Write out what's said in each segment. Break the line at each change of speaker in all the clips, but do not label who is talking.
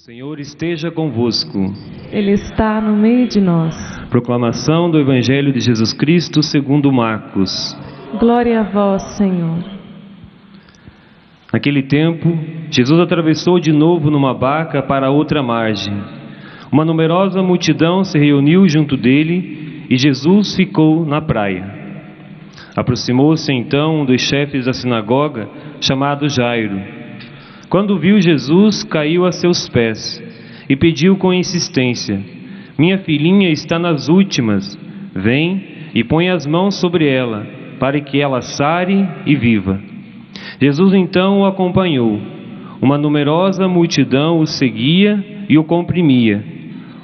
Senhor esteja convosco.
Ele está no meio de nós.
Proclamação do Evangelho de Jesus Cristo segundo Marcos.
Glória a vós, Senhor.
Naquele tempo, Jesus atravessou de novo numa barca para outra margem. Uma numerosa multidão se reuniu junto dele e Jesus ficou na praia. Aproximou-se então um dos chefes da sinagoga, chamado Jairo. Quando viu Jesus, caiu a seus pés e pediu com insistência: minha filhinha está nas últimas, vem e põe as mãos sobre ela, para que ela sare e viva. Jesus então o acompanhou. Uma numerosa multidão o seguia e o comprimia.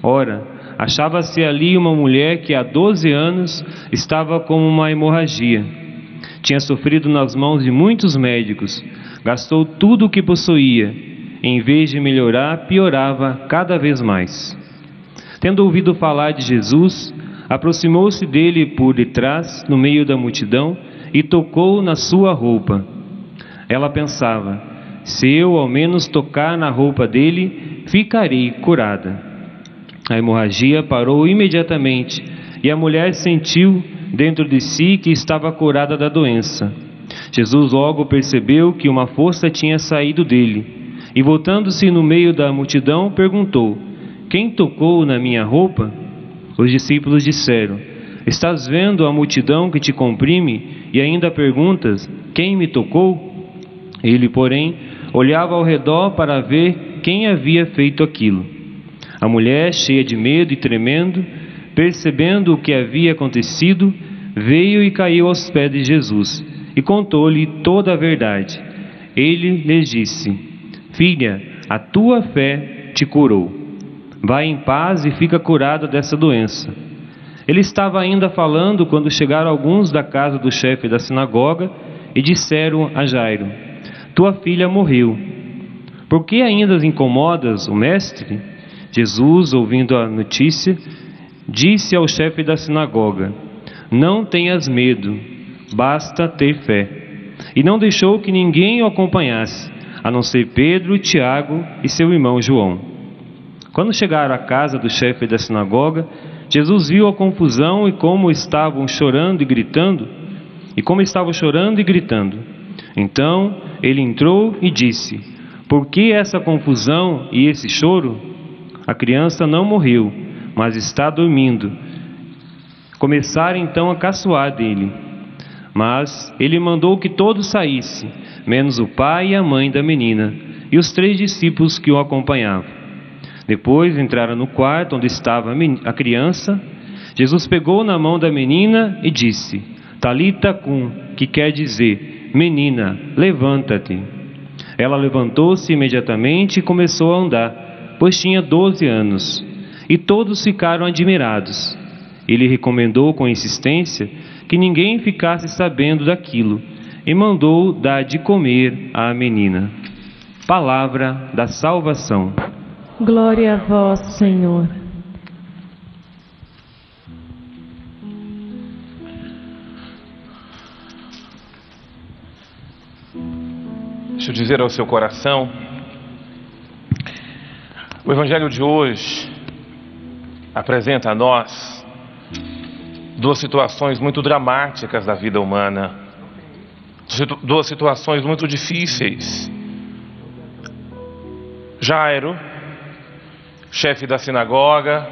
Ora, achava-se ali uma mulher que há 12 anos estava com uma hemorragia. Tinha sofrido nas mãos de muitos médicos, gastou tudo o que possuía. Em vez de melhorar, piorava cada vez mais. Tendo ouvido falar de Jesus, aproximou-se dele por detrás, no meio da multidão, e tocou na sua roupa. Ela pensava: se eu ao menos tocar na roupa dele, ficarei curada. A hemorragia parou imediatamente, e a mulher sentiu dentro de si que estava curada da doença. Jesus logo percebeu que uma força tinha saído dele, e voltando-se no meio da multidão, perguntou: quem tocou na minha roupa? Os discípulos disseram: estás vendo a multidão que te comprime e ainda perguntas: quem me tocou? Ele, porém, olhava ao redor para ver quem havia feito aquilo. A mulher, cheia de medo e tremendo, percebendo o que havia acontecido, veio e caiu aos pés de Jesus e contou-lhe toda a verdade. Ele lhes disse: filha, a tua fé te curou. Vai em paz e fica curada dessa doença. Ele estava ainda falando quando chegaram alguns da casa do chefe da sinagoga e disseram a Jairo: tua filha morreu. Por que ainda incomodas o mestre? Jesus, ouvindo a notícia, disse ao chefe da sinagoga: não tenhas medo, basta ter fé. E não deixou que ninguém o acompanhasse, a não ser Pedro, Tiago e seu irmão João. Quando chegaram à casa do chefe da sinagoga, Jesus viu a confusão e como estavam chorando e gritando. Então ele entrou e disse: por que essa confusão e esse choro? A criança não morreu, mas está dormindo. Começaram então a caçoar dele. Mas ele mandou que todos saíssem, menos o pai e a mãe da menina, e os 3 discípulos que o acompanhavam. Depois entraram no quarto onde estava a criança. Jesus pegou na mão da menina e disse: Talita cum, que quer dizer: menina, levanta-te. Ela levantou-se imediatamente e começou a andar, pois tinha 12 anos. E todos ficaram admirados. Ele recomendou com insistência que ninguém ficasse sabendo daquilo e mandou dar de comer à menina. Palavra da salvação.
Glória a vós, Senhor.
Deixa eu dizer ao seu coração, o Evangelho de hoje apresenta a nós 2 situações muito dramáticas da vida humana, 2 situações muito difíceis. Jairo, chefe da sinagoga,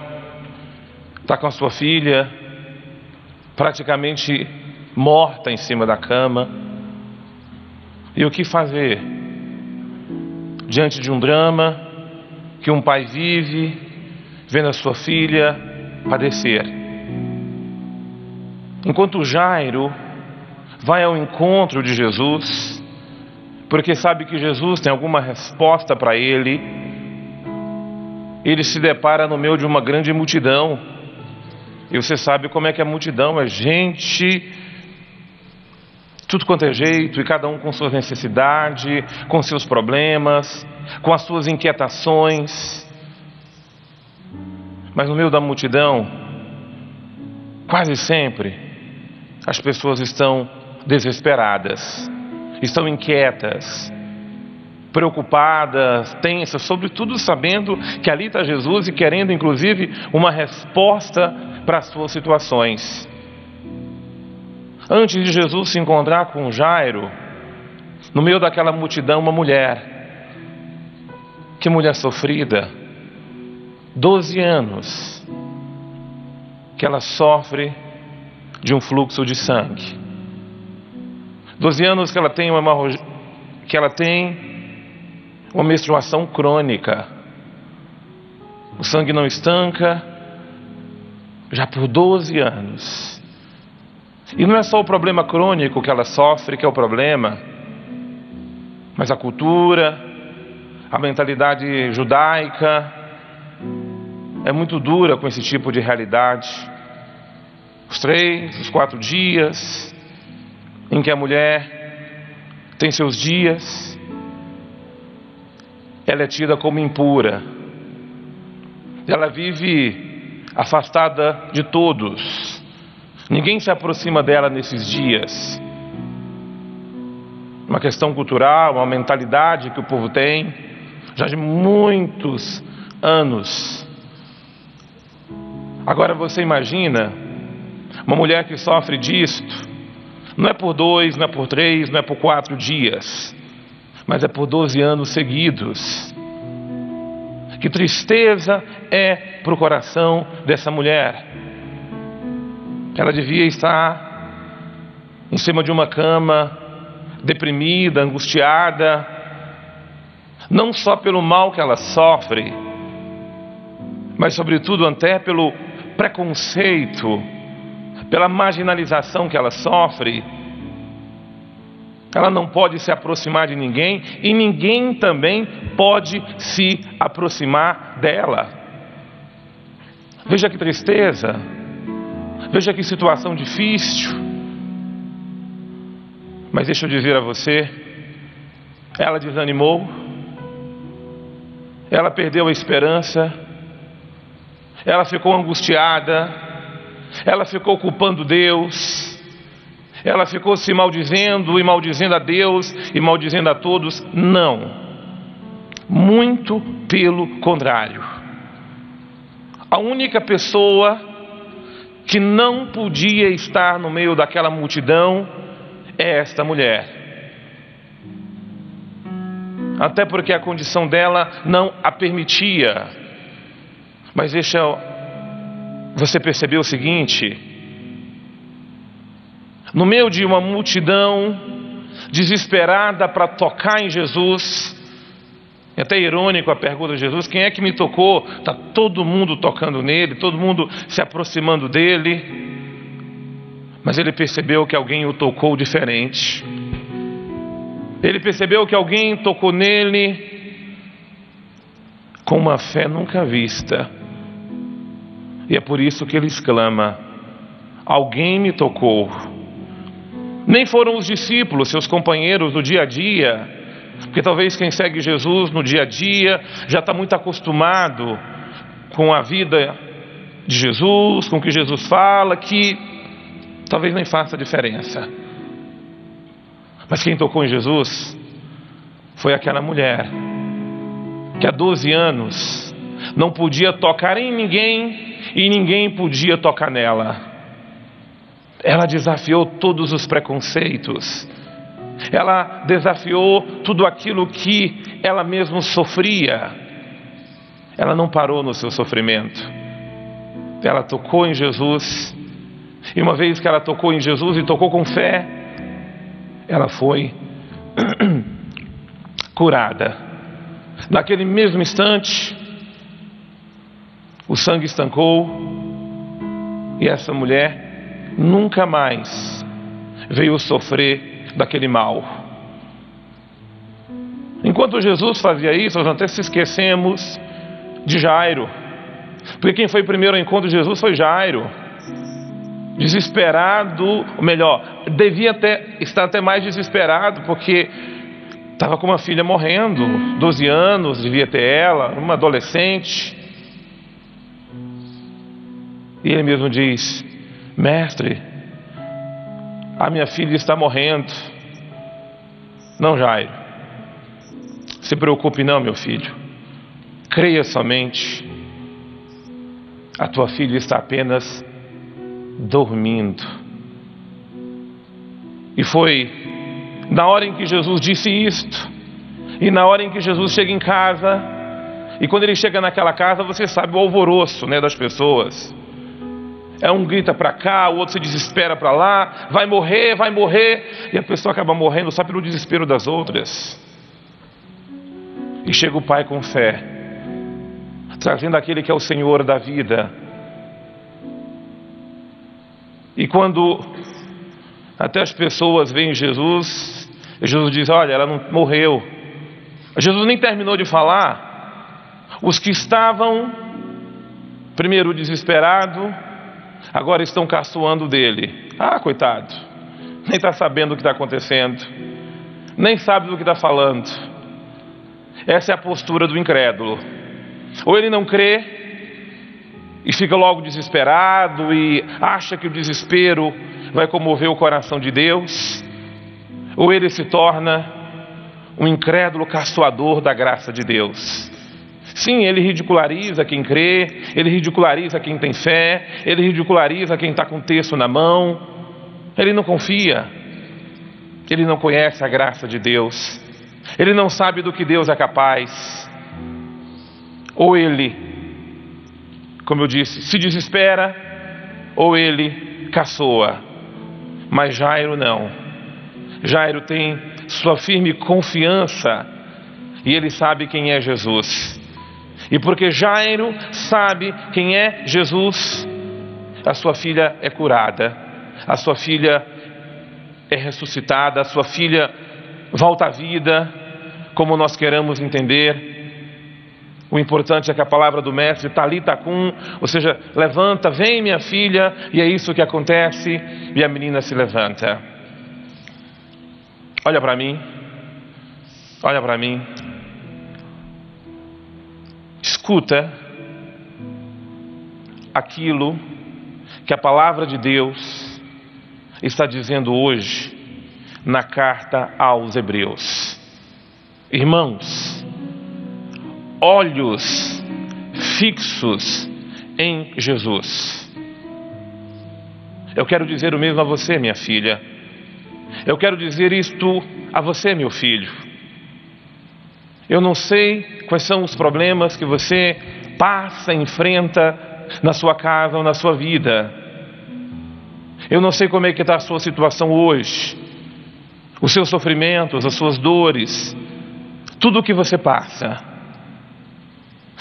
está com a sua filha praticamente morta em cima da cama. E o que fazer diante de um drama que um pai vive, vendo a sua filha padecer? Enquanto Jairo vai ao encontro de Jesus, porque sabe que Jesus tem alguma resposta para ele, ele se depara no meio de uma grande multidão. E você sabe como é que a multidão é gente, tudo quanto é jeito, e cada um com suas necessidades, com seus problemas, com as suas inquietações. Mas no meio da multidão, quase sempre, as pessoas estão desesperadas, estão inquietas, preocupadas, tensas, sobretudo sabendo que ali está Jesus e querendo inclusive uma resposta para as suas situações. Antes de Jesus se encontrar com Jairo, no meio daquela multidão, uma mulher. Que mulher sofrida, 12 anos que ela sofre de um fluxo de sangue, 12 anos que ela tem uma menstruação crônica, o sangue não estanca, já por 12 anos. E não é só o problema crônico que ela sofre que é o problema, mas a cultura, a mentalidade judaica é muito dura com esse tipo de realidade. Os 3, os 4 dias em que a mulher tem seus dias, ela é tida como impura. Ela vive afastada de todos. Ninguém se aproxima dela nesses dias. Uma questão cultural, uma mentalidade que o povo tem já de muitos anos. Agora você imagina uma mulher que sofre disto, não é por 2, não é por 3, não é por 4 dias, mas é por 12 anos seguidos. Que tristeza é para o coração dessa mulher. Ela devia estar em cima de uma cama, deprimida, angustiada, não só pelo mal que ela sofre, mas sobretudo até pelo preconceito, pela marginalização que ela sofre. Ela não pode se aproximar de ninguém e ninguém também pode se aproximar dela. Veja que tristeza, veja que situação difícil. Mas deixa eu dizer a você, ela desanimou, ela perdeu a esperança, ela ficou angustiada, ela ficou culpando Deus, ela ficou se maldizendo e maldizendo a Deus e maldizendo a todos. Não, muito pelo contrário. A única pessoa que não podia estar no meio daquela multidão é esta mulher. Até porque a condição dela não a permitia. Mas deixa você perceber o seguinte: no meio de uma multidão desesperada para tocar em Jesus, é até irônico a pergunta de Jesus: quem é que me tocou? Está todo mundo tocando nele, todo mundo se aproximando dele. Mas ele percebeu que alguém o tocou diferente. Ele percebeu que alguém tocou nele com uma fé nunca vista. E é por isso que ele exclama: alguém me tocou. Nem foram os discípulos, seus companheiros do dia a dia, porque talvez quem segue Jesus no dia a dia já está muito acostumado com a vida de Jesus, com o que Jesus fala, que talvez nem faça diferença. Mas quem tocou em Jesus foi aquela mulher que há 12 anos não podia tocar em ninguém e ninguém podia tocar nela. Ela desafiou todos os preconceitos, ela desafiou tudo aquilo que ela mesma sofria. Ela não parou no seu sofrimento, ela tocou em Jesus. E uma vez que ela tocou em Jesus e tocou com fé, ela foi curada. Naquele mesmo instante, o sangue estancou e essa mulher nunca mais veio sofrer daquele mal. Enquanto Jesus fazia isso, nós até se esquecemos de Jairo, porque quem foi primeiro ao encontro de Jesus foi Jairo. Desesperado, ou melhor, devia estar até mais desesperado, porque estava com uma filha morrendo, 12 anos, devia ter ela, uma adolescente. E ele mesmo diz: mestre, a minha filha está morrendo. Não, Jairo, se preocupe não, meu filho. Creia somente. A tua filha está apenas dormindo. E foi na hora em que Jesus disse isto, e na hora em que Jesus chega em casa, e quando ele chega naquela casa, você sabe o alvoroço, né, das pessoas. Um grita para cá, o outro se desespera para lá, vai morrer, e a pessoa acaba morrendo só pelo desespero das outras. E chega o pai com fé, trazendo aquele que é o Senhor da vida. E quando até as pessoas veem Jesus, Jesus diz: olha, ela não morreu. Jesus nem terminou de falar. Os que estavam primeiro desesperados, agora estão caçoando dele. Ah, coitado, nem está sabendo o que está acontecendo, nem sabe do que está falando. Essa é a postura do incrédulo. Ou ele não crê e fica logo desesperado e acha que o desespero vai comover o coração de Deus, ou ele se torna um incrédulo caçoador da graça de Deus. Sim, ele ridiculariza quem crê, ele ridiculariza quem tem fé, ele ridiculariza quem está com o texto na mão. Ele não confia, ele não conhece a graça de Deus, ele não sabe do que Deus é capaz. Ou ele, como eu disse, se desespera, ou ele caçoa. Mas Jairo não. Jairo tem sua firme confiança e ele sabe quem é Jesus. E porque Jairo sabe quem é Jesus, a sua filha é curada, a sua filha é ressuscitada, a sua filha volta à vida, como nós queramos entender. O importante é que a palavra do mestre, Talita cum, ou seja, levanta, vem minha filha, e é isso que acontece, e a menina se levanta. Olha para mim, olha para mim. Escuta aquilo que a palavra de Deus está dizendo hoje na carta aos Hebreus. Irmãos, olhos fixos em Jesus. Eu quero dizer o mesmo a você, minha filha. Eu quero dizer isto a você, meu filho. Eu não sei quais são os problemas que você passa, enfrenta na sua casa ou na sua vida. Eu não sei como é que está a sua situação hoje, os seus sofrimentos, as suas dores, tudo o que você passa.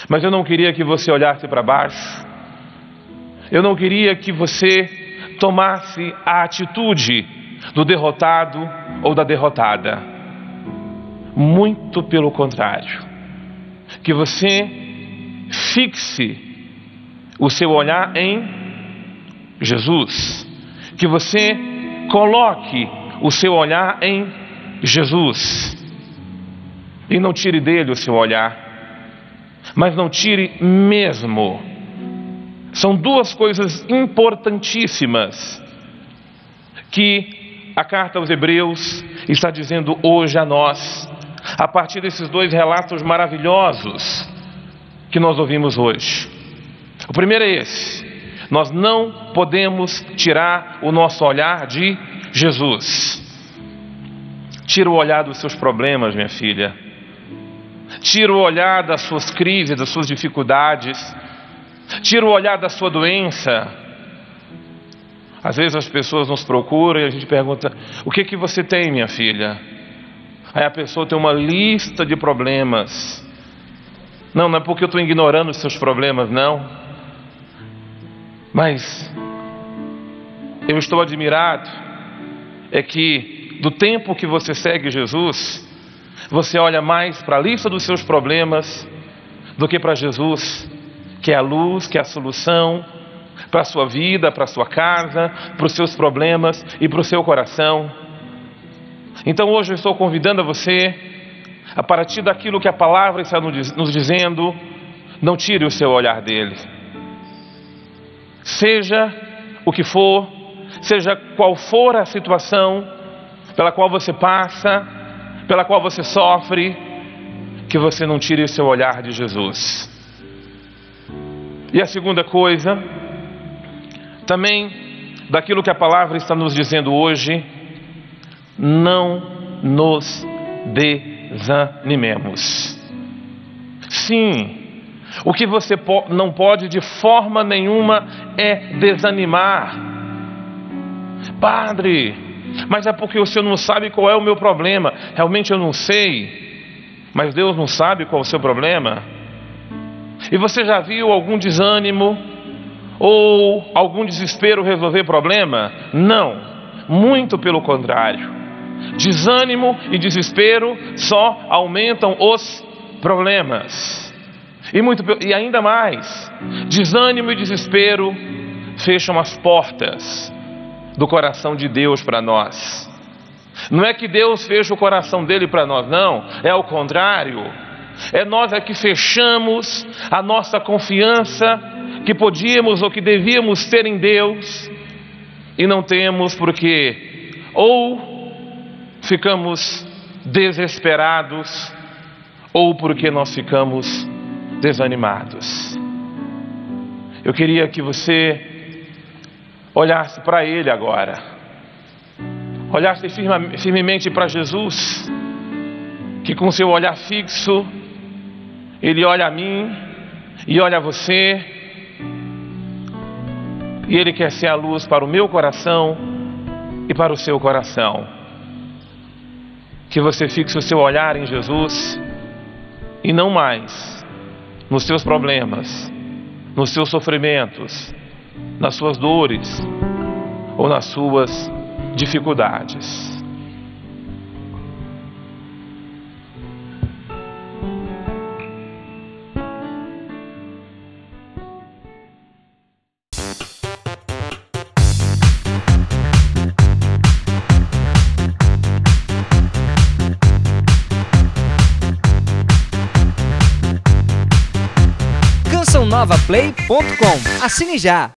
Mas eu não queria que você olhasse para baixo. Eu não queria que você tomasse a atitude do derrotado ou da derrotada. Muito pelo contrário, que você fixe o seu olhar em Jesus, que você coloque o seu olhar em Jesus e não tire dele o seu olhar, mas não tire mesmo. São duas coisas importantíssimas que a carta aos Hebreus está dizendo hoje a nós, a partir desses dois relatos maravilhosos que nós ouvimos hoje. O primeiro é esse: nós não podemos tirar o nosso olhar de Jesus. Tira o olhar dos seus problemas, minha filha. Tira o olhar das suas crises, das suas dificuldades. Tira o olhar da sua doença. Às vezes as pessoas nos procuram e a gente pergunta: o que você tem, minha filha? Aí a pessoa tem uma lista de problemas. Não é porque eu estou ignorando os seus problemas, não. Mas eu estou admirado é que do tempo que você segue Jesus, você olha mais para a lista dos seus problemas do que para Jesus, que é a luz, que é a solução para a sua vida, para a sua casa, para os seus problemas e para o seu coração. Então hoje eu estou convidando a você, a partir daquilo que a palavra está nos dizendo, não tire o seu olhar dele. Seja o que for, seja qual for a situação pela qual você passa, pela qual você sofre, que você não tire seu olhar de Jesus. E a segunda coisa, também daquilo que a palavra está nos dizendo hoje, não nos desanimemos. Sim, o que você não pode de forma nenhuma é desanimar. Padre, mas é porque o senhor não sabe qual é o meu problema. Realmente eu não sei, mas Deus não sabe qual é o seu problema? E você já viu algum desânimo ou algum desespero resolver problema? Não, muito pelo contrário. Desânimo e desespero só aumentam os problemas. E ainda mais, desânimo e desespero fecham as portas do coração de Deus para nós. Não é que Deus fecha o coração dele para nós, não. É ao contrário. É nós que fechamos a nossa confiança que podíamos ou que devíamos ter em Deus e não temos, porque ou ficamos desesperados ou porque nós ficamos desanimados. Eu queria que você olhasse para Ele agora, olhasse firmemente para Jesus, que com seu olhar fixo, Ele olha a mim e olha a você, e Ele quer ser a luz para o meu coração e para o seu coração. Que você fixe o seu olhar em Jesus e não mais nos seus problemas, nos seus sofrimentos, nas suas dores ou nas suas dificuldades.
CançãoNovaPlay.com. Assine já!